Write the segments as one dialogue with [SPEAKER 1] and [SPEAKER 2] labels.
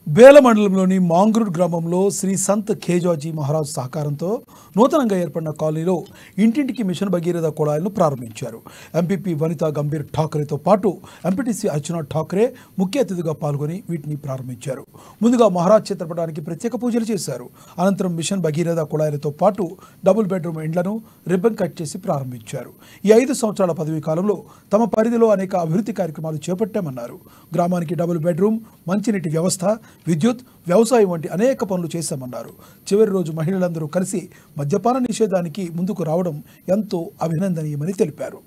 [SPEAKER 1] బేల మండలంలోని మాంగ్రూడ్ గ్రామంలో శ్రీ సంత్ ఖేజాజీ మహారాజ్ సహకారంతో నూతనంగా ఏర్పడిన కాలనీలో ఇంటింటికి మిషన్ భగీరథ కుళాయిలను ప్రారంభించారు. ఎంపీపీ వనితా గంభీర్ ఠాకరేతో పాటు ఎంపీటీసీ అర్చనా ఠాకరే ముఖ్య అతిథిగా పాల్గొని వీటిని ప్రారంభించారు. ముందుగా మహారాజ్ చిత్రపటానికి ప్రత్యేక పూజలు చేశారు. అనంతరం మిషన్ భగీరథ కుళాయిలతో పాటు డబుల్ బెడ్రూమ్ ఇండ్లను రిబ్బన్ కట్ చేసి ప్రారంభించారు. ఈ 5 సంవత్సరాల పదవీ కాలంలో తమ పరిధిలో అనేక అభివృద్ధి కార్యక్రమాలు చేపట్టామన్నారు. గ్రామానికి డబుల్ బెడ్రూమ్, మంచినీటి వ్యవస్థ, విద్యుత్, వ్యవసాయం వంటి అనేక పనులు చేశామన్నారు. చివరి రోజు మహిళలందరూ కలిసి మద్యపాన నిషేధానికి ముందుకు రావడం ఎంతో అభినందనీయమని తెలిపారు.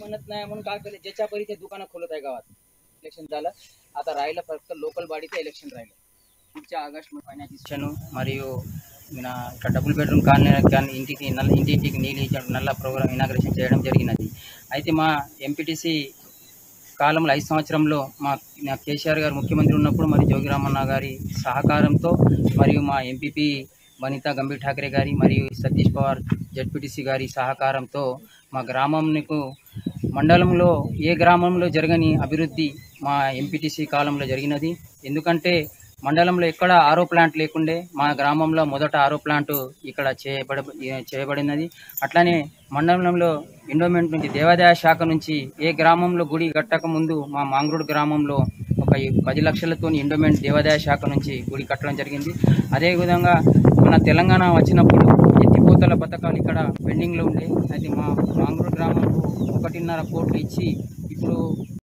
[SPEAKER 2] म्हणत नाही म्हणून काय केलं, ज्याच्या परी ते दुकानं खोलत आहे गावात. इलेक्शन झालं, आता राहिलं फक्त लोकल बाडीचं इलेक्शन राहिलं. पुढच्या ऑगस्ट महिन्यात ఇచ్చాను. మరియు ఇక్కడ డబుల్ బెడ్రూమ్ కాలనీ ఇంటింటికి నీళ్ళు నల్ల ప్రోగ్రామ్ ఇనాగ్రేషన్ చేయడం జరిగినది. అయితే మా ఎంపీటీసీ కాలంలో 5 సంవత్సరంలో మా కేసీఆర్ గారు ముఖ్యమంత్రి ఉన్నప్పుడు మరి జోగిరామన్న గారి సహకారంతో మరియు మా ఎంపీపీ వనితా గంభీర్ ఠాకరే గారి మరియు సతీష్ పవార్ జడ్పీటీసీ గారి సహకారంతో మా గ్రామంకు మండలంలో ఏ గ్రామంలో జరగని అభివృద్ధి మా ఎంపీటీసీ కాలంలో జరిగినది. ఎందుకంటే మండలంలో ఎక్కడ ఆరో ప్లాంట్ లేకుండే మా గ్రామంలో మొదట ఆరో ప్లాంట్ ఇక్కడ చేయబడినది. అట్లానే మండలంలో ఎండోమెంట్ నుంచి దేవాదాయ శాఖ నుంచి ఏ గ్రామంలో గుడి కట్టక ముందు మా మాంగ్రూడ్ గ్రామంలో ఒక 10 లక్షలతో ఎండోమెంట్ దేవాదాయ శాఖ నుంచి గుడి కట్టడం జరిగింది. అదేవిధంగా మన తెలంగాణ వచ్చినప్పుడు ఎత్తిపోతల పథకాలు ఇక్కడ పెండింగ్లో ఉండే. అయితే మా మాంగ్రూడ్ గ్రామంలో 1.5 కోట్లు ఇచ్చి ఇప్పుడు